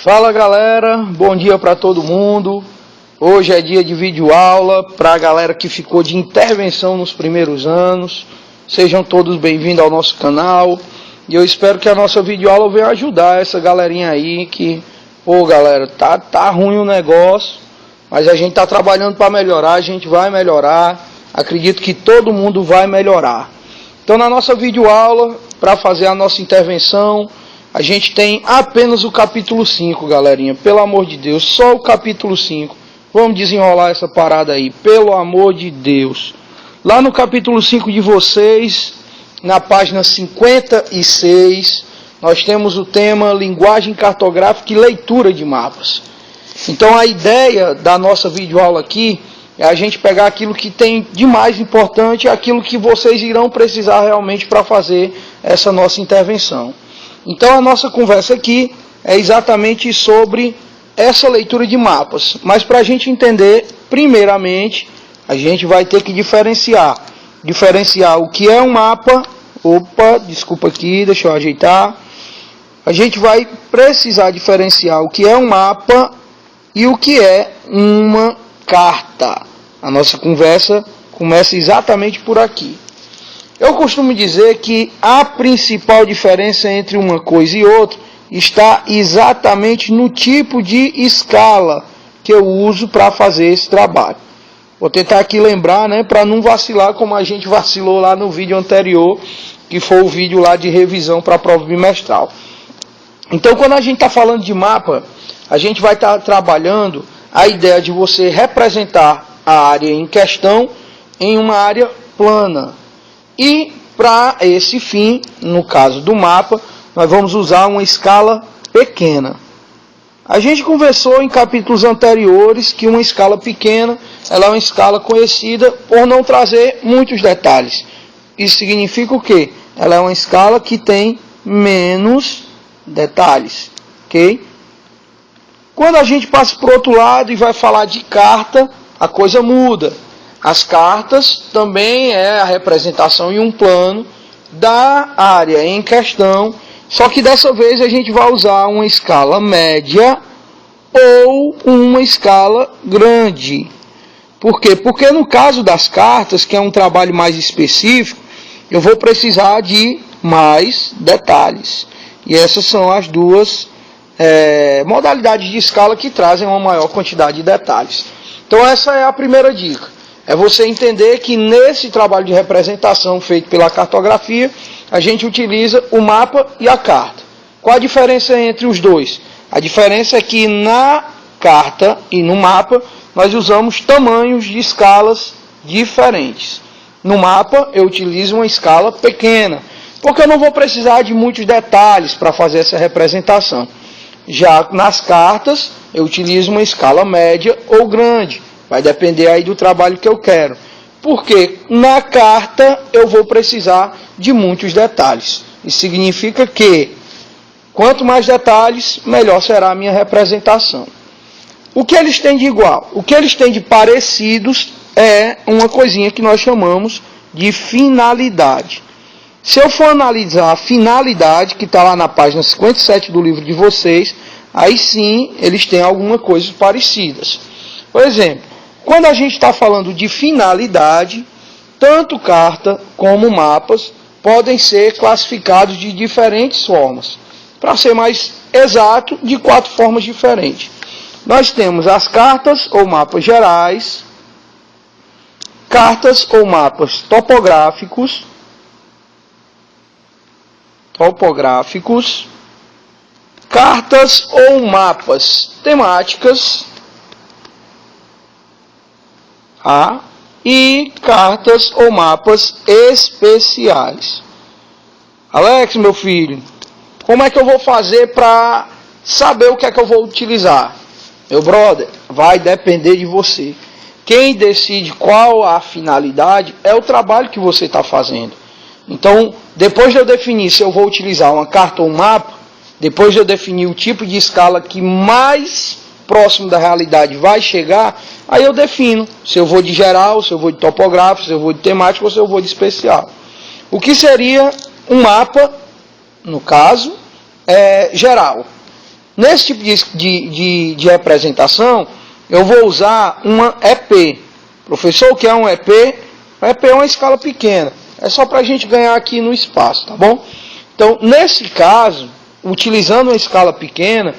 Fala galera, bom dia para todo mundo. Hoje é dia de videoaula para a galera que ficou de intervenção nos primeiros anos. Sejam todos bem-vindos ao nosso canal. E eu espero que a nossa videoaula venha ajudar essa galerinha aí que, pô galera, tá ruim o negócio, mas a gente tá trabalhando para melhorar, a gente vai melhorar. Acredito que todo mundo vai melhorar. Então na nossa videoaula, para fazer a nossa intervenção, a gente tem apenas o capítulo 5, galerinha. Pelo amor de Deus, só o capítulo 5. Vamos desenrolar essa parada aí, pelo amor de Deus. Lá no capítulo 5 de vocês, na página 56, nós temos o tema linguagem cartográfica e leitura de mapas. Então a ideia da nossa videoaula aqui é a gente pegar aquilo que tem de mais importante, aquilo que vocês irão precisar realmente para fazer essa nossa intervenção. Então a nossa conversa aqui é exatamente sobre essa leitura de mapas. Mas para a gente entender, primeiramente, a gente vai ter que diferenciar o que é um mapa. Opa, desculpa aqui, deixa eu ajeitar. A gente vai precisar diferenciar o que é um mapa e o que é uma carta. A nossa conversa começa exatamente por aqui. Eu costumo dizer que a principal diferença entre uma coisa e outra está exatamente no tipo de escala que eu uso para fazer esse trabalho. Vou tentar aqui lembrar, né, para não vacilar como a gente vacilou lá no vídeo anterior, que foi o vídeo lá de revisão para a prova bimestral. Então, quando a gente está falando de mapa, a gente vai estar trabalhando a ideia de você representar a área em questão em uma área plana. E para esse fim, no caso do mapa, nós vamos usar uma escala pequena. A gente conversou em capítulos anteriores que uma escala pequena, ela é uma escala conhecida por não trazer muitos detalhes. Isso significa o quê? Ela é uma escala que tem menos detalhes, ok? Quando a gente passa para o outro lado e vai falar de carta, a coisa muda. As cartas também é a representação em um plano da área em questão, só que dessa vez a gente vai usar uma escala média ou uma escala grande. Por quê? Porque no caso das cartas, que é um trabalho mais específico, eu vou precisar de mais detalhes. E essas são as duas modalidades de escala que trazem uma maior quantidade de detalhes. Então essa é a primeira dica. É você entender que nesse trabalho de representação feito pela cartografia, a gente utiliza o mapa e a carta. Qual a diferença entre os dois? A diferença é que na carta e no mapa, nós usamos tamanhos de escalas diferentes. No mapa, eu utilizo uma escala pequena, porque eu não vou precisar de muitos detalhes para fazer essa representação. Já nas cartas, eu utilizo uma escala média ou grande. Vai depender aí do trabalho que eu quero. Porque na carta eu vou precisar de muitos detalhes. Isso significa que quanto mais detalhes, melhor será a minha representação. O que eles têm de igual? O que eles têm de parecidos é uma coisinha que nós chamamos de finalidade. Se eu for analisar a finalidade, que está lá na página 57 do livro de vocês, aí sim eles têm algumas coisas parecidas. Por exemplo, quando a gente está falando de finalidade, tanto carta como mapas podem ser classificados de diferentes formas. Para ser mais exato, de 4 formas diferentes. Nós temos as cartas ou mapas gerais, cartas ou mapas topográficos, cartas ou mapas temáticas, e cartas ou mapas especiais. Alex, meu filho, como é que eu vou fazer para saber o que é que eu vou utilizar? Meu brother, vai depender de você. Quem decide qual a finalidade é o trabalho que você está fazendo. Então, depois de eu definir se eu vou utilizar uma carta ou um mapa, depois de eu definir o tipo de escala que mais próximo da realidade vai chegar, aí eu defino se eu vou de geral, se eu vou de topográfico, se eu vou de temático ou se eu vou de especial. O que seria um mapa, no caso, geral? Nesse tipo de representação, eu vou usar uma EP. Professor, o que é um EP? Um EP é uma escala pequena. É só para a gente ganhar aqui no espaço, tá bom? Então, nesse caso, utilizando uma escala pequena,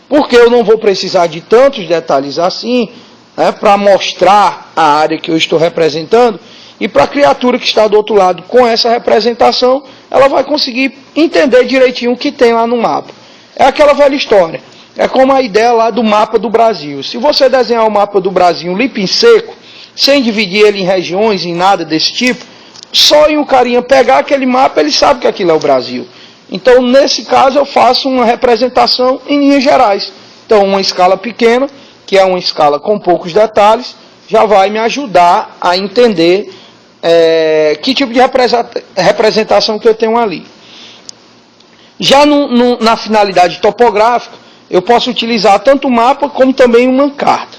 porque eu não vou precisar de tantos detalhes assim, né, para mostrar a área que eu estou representando, e para a criatura que está do outro lado com essa representação, ela vai conseguir entender direitinho o que tem lá no mapa. É aquela velha história. É como a ideia lá do mapa do Brasil. Se você desenhar o mapa do Brasil limpo e seco, sem dividir ele em regiões, em nada desse tipo, só em um carinha pegar aquele mapa, ele sabe que aquilo é o Brasil. Então, nesse caso, eu faço uma representação em linhas gerais. Então, uma escala pequena, que é uma escala com poucos detalhes, já vai me ajudar a entender que tipo de representação que eu tenho ali. Já na finalidade topográfica, eu posso utilizar tanto o mapa como também uma carta.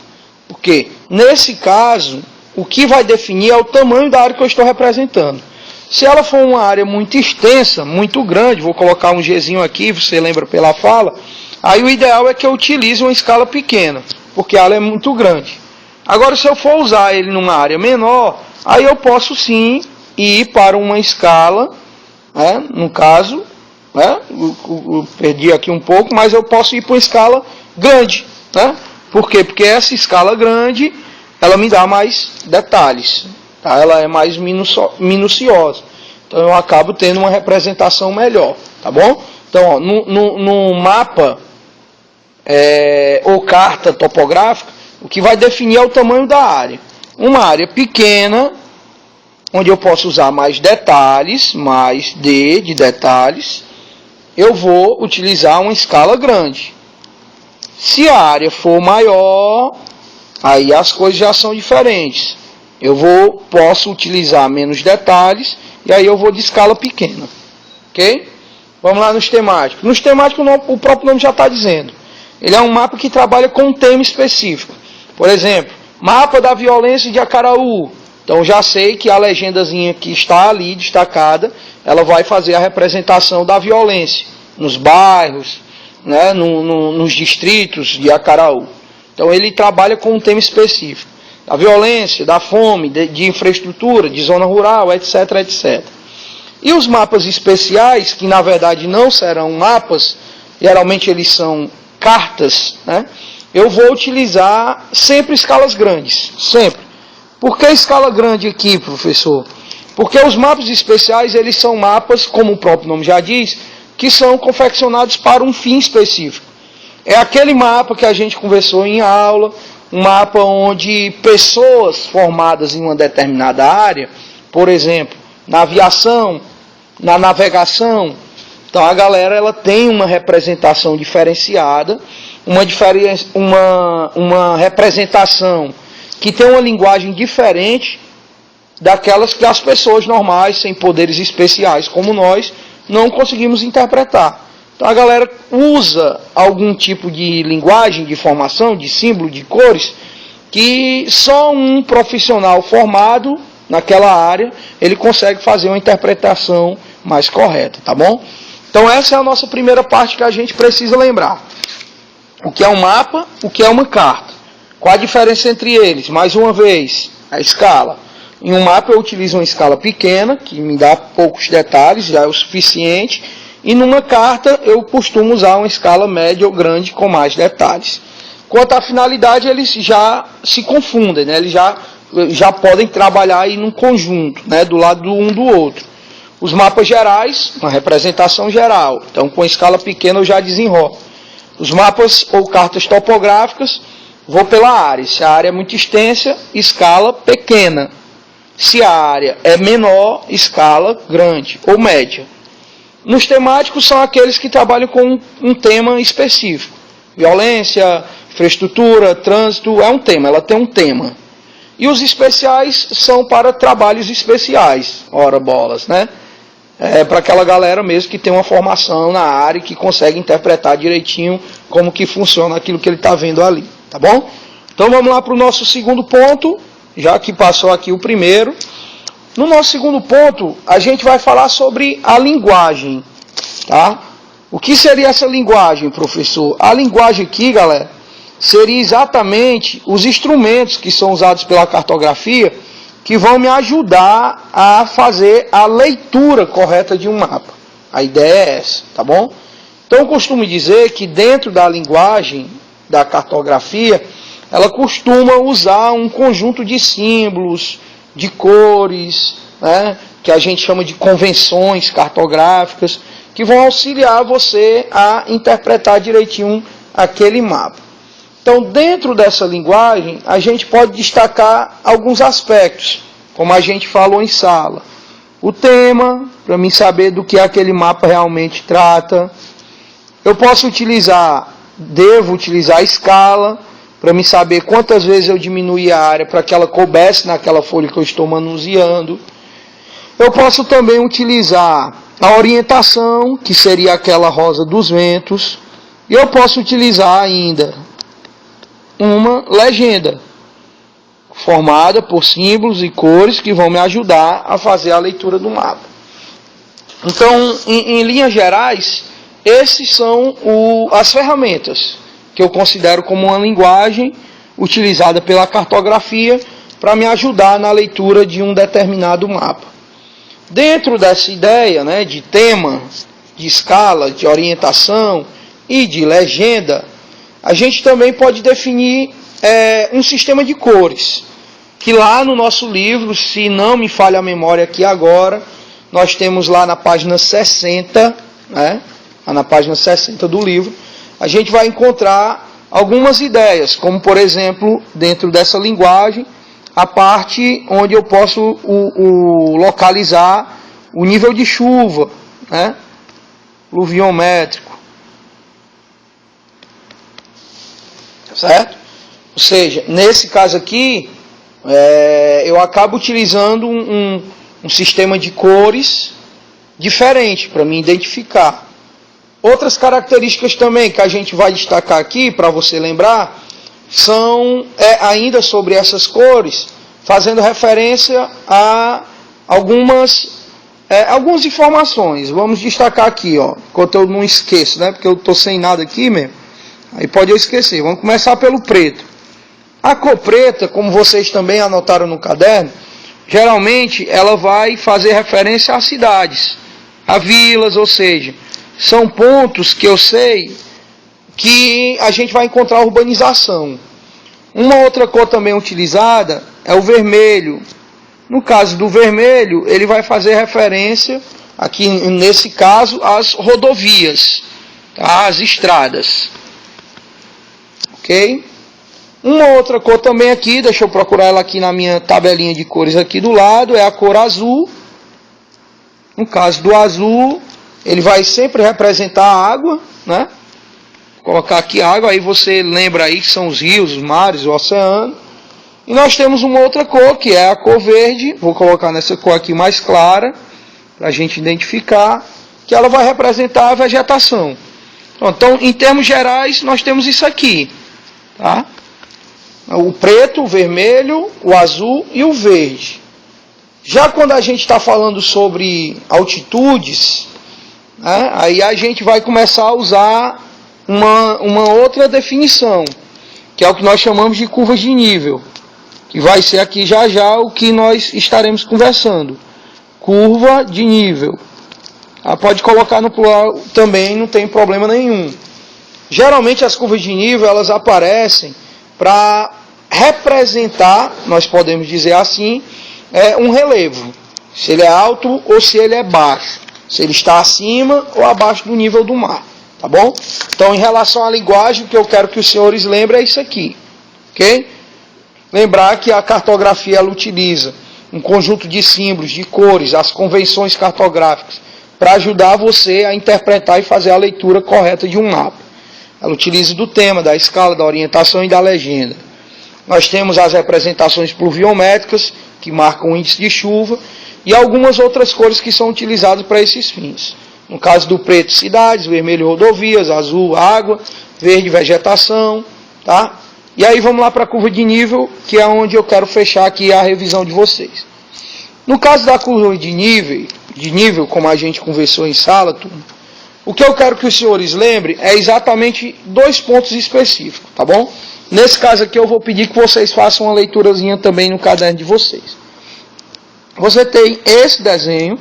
Porque, nesse caso, o que vai definir é o tamanho da área que eu estou representando. Se ela for uma área muito extensa, muito grande, vou colocar um Gzinho aqui, você lembra pela fala, aí o ideal é que eu utilize uma escala pequena, porque ela é muito grande. Agora, se eu for usar ele numa área menor, aí eu posso sim ir para uma escala, no caso, eu perdi aqui um pouco, mas eu posso ir para uma escala grande. Por quê? Porque essa escala grande, ela me dá mais detalhes. Tá? Ela é mais minuciosa. Então eu acabo tendo uma representação melhor. Tá bom? Então, ó, no mapa ou carta topográfica, o que vai definir é o tamanho da área. Uma área pequena, onde eu posso usar mais detalhes, mais de detalhes, eu vou utilizar uma escala grande. Se a área for maior, aí as coisas já são diferentes. Eu posso utilizar menos detalhes, e aí eu vou de escala pequena. Ok? Vamos lá nos temáticos. Nos temáticos, o próprio nome já está dizendo. Ele é um mapa que trabalha com um tema específico. Por exemplo, mapa da violência de Acaraú. Então já sei que a legendazinha que está ali destacada, ela vai fazer a representação da violência nos bairros, né, nos distritos de Acaraú. Então ele trabalha com um tema específico. Da violência, da fome, de infraestrutura, de zona rural, etc, etc. E os mapas especiais, que na verdade não serão mapas, geralmente eles são cartas, né? Eu vou utilizar sempre escalas grandes, sempre. Por que escala grande aqui, professor? Porque os mapas especiais, eles são mapas, como o próprio nome já diz, que são confeccionados para um fim específico. É aquele mapa que a gente conversou em aula, um mapa onde pessoas formadas em uma determinada área, por exemplo, na aviação, na navegação, então a galera ela tem uma representação diferenciada, uma representação que tem uma linguagem diferente daquelas que as pessoas normais, sem poderes especiais como nós, não conseguimos interpretar. Então a galera usa algum tipo de linguagem, de formação, de símbolo, de cores, que só um profissional formado naquela área, ele consegue fazer uma interpretação mais correta, tá bom? Então essa é a nossa primeira parte que a gente precisa lembrar. O que é um mapa, o que é uma carta. Qual a diferença entre eles? Mais uma vez, a escala. Em um mapa eu utilizo uma escala pequena, que me dá poucos detalhes, já é o suficiente. E numa carta eu costumo usar uma escala média ou grande com mais detalhes. Quanto à finalidade, eles já se confundem, né? Eles já podem trabalhar aí num conjunto, né? Do lado um do outro. Os mapas gerais, uma representação geral. Então com escala pequena eu já desenrolo. Os mapas ou cartas topográficas, vou pela área. Se a área é muito extensa, escala pequena. Se a área é menor, escala grande ou média. Nos temáticos são aqueles que trabalham com um tema específico. Violência, infraestrutura, trânsito, é um tema, ela tem um tema. E os especiais são para trabalhos especiais, ora bolas, né? É para aquela galera mesmo que tem uma formação na área e que consegue interpretar direitinho como que funciona aquilo que ele está vendo ali, tá bom? Então vamos lá para o nosso segundo ponto, já que passou aqui o primeiro. No nosso segundo ponto, a gente vai falar sobre a linguagem, tá? O que seria essa linguagem, professor? A linguagem aqui, galera, seria exatamente os instrumentos que são usados pela cartografia que vão me ajudar a fazer a leitura correta de um mapa. A ideia é essa, tá bom? Então eu costumo dizer que dentro da linguagem da cartografia, ela costuma usar um conjunto de símbolos, de cores, né, que a gente chama de convenções cartográficas, que vão auxiliar você a interpretar direitinho aquele mapa. Então, dentro dessa linguagem, a gente pode destacar alguns aspectos, como a gente falou em sala. O tema, para mim saber do que aquele mapa realmente trata. Eu posso devo utilizar a escala, para me saber quantas vezes eu diminuí a área para que ela coubesse naquela folha que eu estou manuseando. Eu posso também utilizar a orientação, que seria aquela rosa dos ventos. E eu posso utilizar ainda uma legenda, formada por símbolos e cores que vão me ajudar a fazer a leitura do mapa. Então, em linhas gerais, esses são as ferramentas que eu considero como uma linguagem utilizada pela cartografia para me ajudar na leitura de um determinado mapa. Dentro dessa ideia, né, de tema, de escala, de orientação e de legenda, a gente também pode definir um sistema de cores, que lá no nosso livro, se não me falha a memória aqui agora, nós temos lá na página 60, né, na página 60 do livro, a gente vai encontrar algumas ideias, como por exemplo, dentro dessa linguagem, a parte onde eu posso localizar o nível de chuva, né, pluviométrico, certo? Ou seja, nesse caso aqui, eu acabo utilizando um sistema de cores diferente para me identificar. Outras características também que a gente vai destacar aqui, para você lembrar, são ainda sobre essas cores, fazendo referência a algumas informações. Vamos destacar aqui, ó, enquanto eu não esqueço, né, porque eu estou sem nada aqui mesmo, aí pode eu esquecer. Vamos começar pelo preto. A cor preta, como vocês também anotaram no caderno, geralmente ela vai fazer referência a cidades, a vilas, ou seja, são pontos que eu sei que a gente vai encontrar urbanização. Uma outra cor também utilizada é o vermelho. No caso do vermelho, ele vai fazer referência, aqui nesse caso, às rodovias, tá? Às estradas. Ok? Uma outra cor também aqui, deixa eu procurar ela aqui na minha tabelinha de cores aqui do lado, é a cor azul. No caso do azul, ele vai sempre representar a água, né? Vou colocar aqui água, aí você lembra aí que são os rios, os mares, o oceano. E nós temos uma outra cor, que é a cor verde. Vou colocar nessa cor aqui mais clara, para a gente identificar, que ela vai representar a vegetação. Então, em termos gerais, nós temos isso aqui, tá? O preto, o vermelho, o azul e o verde. Já quando a gente está falando sobre altitudes, né, aí a gente vai começar a usar uma outra definição, que é o que nós chamamos de curvas de nível, que vai ser aqui já já o que nós estaremos conversando. Curva de nível. Pode colocar no plural também, não tem problema nenhum. Geralmente as curvas de nível, elas aparecem para representar, nós podemos dizer assim, um relevo. Se ele é alto ou se ele é baixo. Se ele está acima ou abaixo do nível do mar. Tá bom? Então, em relação à linguagem, o que eu quero que os senhores lembrem é isso aqui. Ok? Lembrar que a cartografia ela utiliza um conjunto de símbolos, de cores, as convenções cartográficas, para ajudar você a interpretar e fazer a leitura correta de um mapa. Ela utiliza do tema, da escala, da orientação e da legenda. Nós temos as representações pluviométricas, que marcam o índice de chuva, e algumas outras cores que são utilizadas para esses fins. No caso do preto, cidades, vermelho, rodovias, azul, água, verde, vegetação, tá? E aí vamos lá para a curva de nível, que é onde eu quero fechar aqui a revisão de vocês. No caso da curva de nível, como a gente conversou em sala, turma, O que eu quero que os senhores lembrem é exatamente 2 pontos específicos, tá bom? Nesse caso aqui eu vou pedir que vocês façam uma leiturazinha também no caderno de vocês. Você tem esse desenho,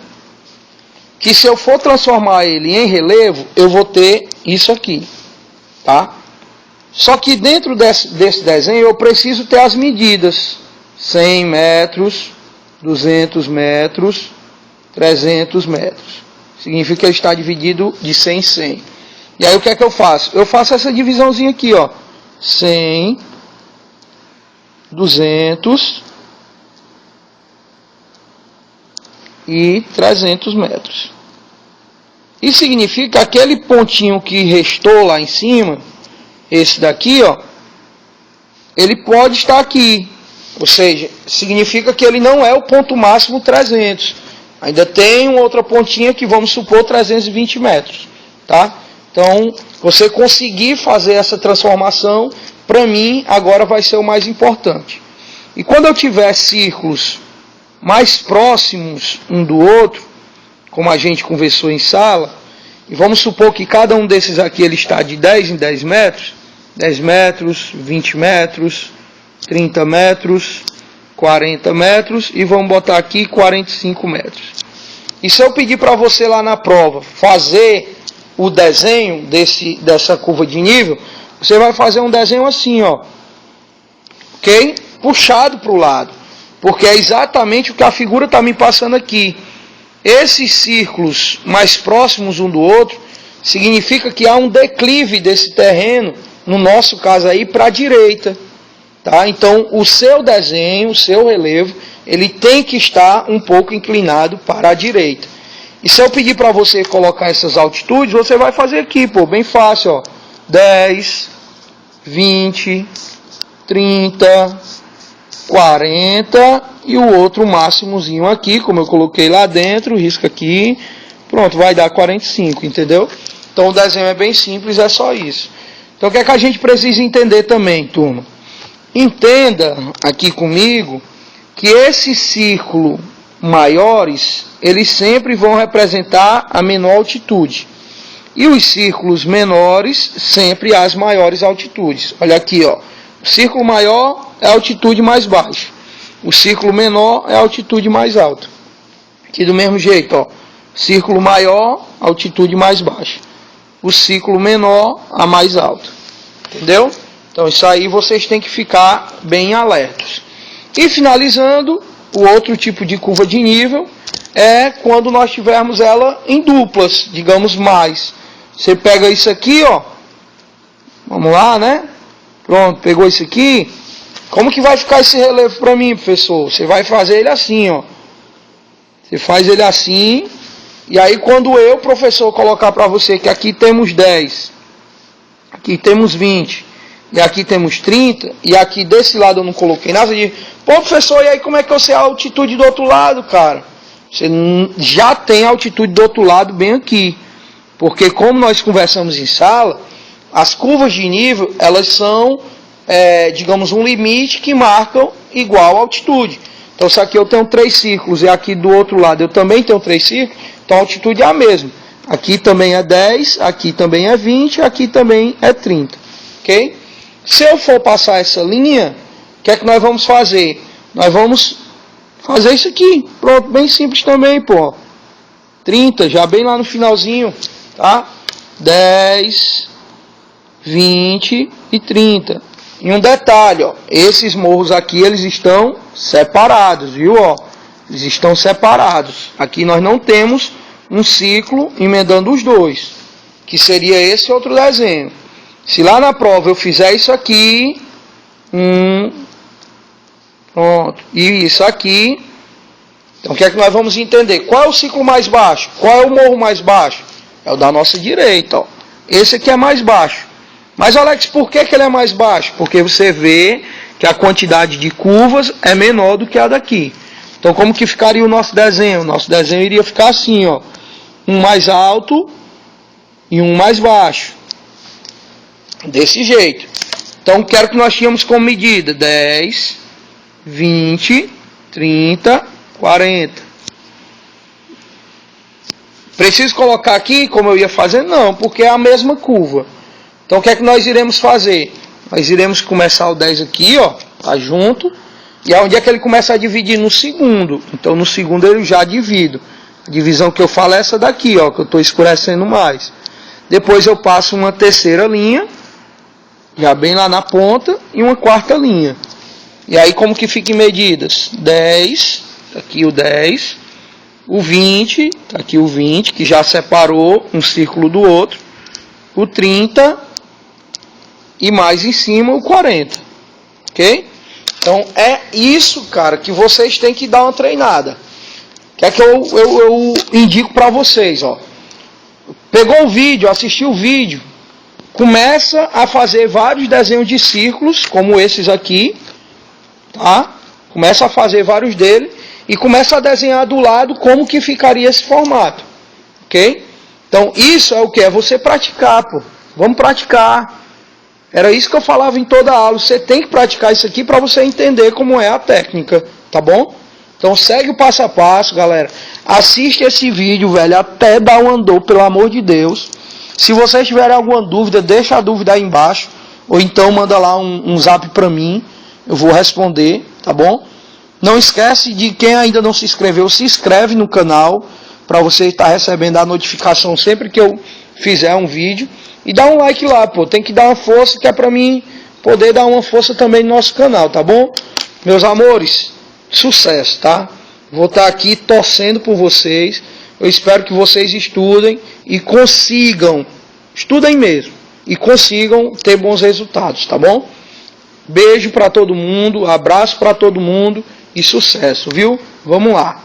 que se eu for transformar ele em relevo, eu vou ter isso aqui, tá? Só que dentro desse desenho eu preciso ter as medidas. 100 metros, 200 metros, 300 metros. Significa que ele está dividido de 100 em 100. E aí o que é que eu faço? Eu faço essa divisãozinha aqui, ó. 100, 200 e 300 metros. Isso significa que aquele pontinho que restou lá em cima, esse daqui, ó, ele pode estar aqui. Ou seja, significa que ele não é o ponto máximo 300. Ainda tem uma outra pontinha que vamos supor 320 metros. Tá? Então, você conseguir fazer essa transformação, para mim, agora vai ser o mais importante. E quando eu tiver círculos mais próximos um do outro, como a gente conversou em sala, e vamos supor que cada um desses aqui ele está de 10 em 10 metros, 10 metros, 20 metros, 30 metros, 40 metros e vamos botar aqui 45 metros. E se eu pedir para você lá na prova fazer o desenho dessa curva de nível, você vai fazer um desenho assim, ó, ok? Puxado para o lado, porque é exatamente o que a figura está me passando aqui. Esses círculos mais próximos um do outro, significa que há um declive desse terreno, no nosso caso aí, para a direita. Tá? Então, o seu desenho, o seu relevo, ele tem que estar um pouco inclinado para a direita. E se eu pedir para você colocar essas altitudes, você vai fazer aqui, pô, bem fácil, ó. 10, 20, 30, 40 e o outro máximozinho aqui, como eu coloquei lá dentro, risca aqui, pronto, vai dar 45, entendeu? Então o desenho é bem simples, é só isso. Então o que é que a gente precisa entender também, turma? Entenda aqui comigo que esses círculos maiores, eles sempre vão representar a menor altitude. E os círculos menores, sempre as maiores altitudes. Olha aqui, ó. O círculo maior é a altitude mais baixa. O círculo menor é a altitude mais alta. Aqui do mesmo jeito, ó. Círculo maior, altitude mais baixa. O círculo menor, a mais alta. Entendeu? Então isso aí vocês têm que ficar bem alertos. E finalizando, o outro tipo de curva de nível é quando nós tivermos ela em duplas, digamos mais. Você pega isso aqui, ó. Vamos lá, né? Pronto, pegou isso aqui. Como que vai ficar esse relevo para mim, professor? Você vai fazer ele assim, ó. Você faz ele assim. E aí quando eu, professor, colocar para você que aqui temos 10, aqui temos 20, e aqui temos 30, e aqui desse lado eu não coloquei nada, de pô, professor, e aí como é que eu sei a altitude do outro lado, cara? Você já tem a altitude do outro lado bem aqui. Porque como nós conversamos em sala, as curvas de nível, elas são, digamos, um limite que marcam igual altitude. Então se aqui eu tenho 3 círculos e aqui do outro lado eu também tenho 3 círculos, então a altitude é a mesma. Aqui também é 10, aqui também é 20, aqui também é 30. Ok? Se eu for passar essa linha, o que é que nós vamos fazer? Nós vamos fazer isso aqui. Pronto, bem simples também, pô. 30, já bem lá no finalzinho, tá? 10, 20 e 30. E um detalhe, ó. Esses morros aqui, eles estão separados, viu, ó? Eles estão separados. Aqui nós não temos um ciclo emendando os dois, que seria esse outro desenho. Se lá na prova eu fizer isso aqui, pronto, e isso aqui, então o que é que nós vamos entender? Qual é o ciclo mais baixo? Qual é o morro mais baixo? É o da nossa direita, ó. Esse aqui é mais baixo. Mas, Alex, por que ele é mais baixo? Porque você vê que a quantidade de curvas é menor do que a daqui. Então, como que ficaria o nosso desenho? O nosso desenho iria ficar assim, ó. Um mais alto e um mais baixo. Desse jeito. Então, quero que nós tínhamos como medida 10, 20, 30, 40. Preciso colocar aqui como eu ia fazer? Não, porque é a mesma curva. Então o que é que nós iremos fazer? Nós iremos começar o 10 aqui, ó, tá junto. E onde é que ele começa a dividir? No segundo. Então no segundo eu já divido. A divisão que eu falo é essa daqui, ó, que eu estou escurecendo mais. Depois eu passo uma terceira linha, já bem lá na ponta, e uma quarta linha. E aí como que fica em medidas? 10, tá aqui o 10, o 20, tá aqui o 20, que já separou um círculo do outro, o 30 e mais em cima o 40, ok? Então é isso, cara, que vocês têm que dar uma treinada. Que é que eu indico para vocês, ó. Pegou o vídeo, assistiu o vídeo, começa a fazer vários desenhos de círculos, como esses aqui, tá? Começa a fazer vários deles e começa a desenhar do lado como que ficaria esse formato, ok? Então isso é o que? É você praticar, pô. Vamos praticar. Era isso que eu falava em toda a aula. Você tem que praticar isso aqui para você entender como é a técnica, tá bom? Então segue o passo a passo, galera. Assiste esse vídeo, velho, até dar um andor, pelo amor de Deus. Se vocês tiverem alguma dúvida, deixa a dúvida aí embaixo. Ou então manda lá um zap pra mim. Eu vou responder, tá bom? Não esquece de quem ainda não se inscreveu, se inscreve no canal. Para você estar recebendo a notificação sempre que eu fizer um vídeo. E dá um like lá, pô. Tem que dar uma força, que é pra mim poder dar uma força também no nosso canal, tá bom? Meus amores, sucesso, tá? Vou estar aqui torcendo por vocês. Eu espero que vocês estudem e consigam, estudem mesmo, e consigam ter bons resultados, tá bom? Beijo para todo mundo, abraço para todo mundo e sucesso, viu? Vamos lá.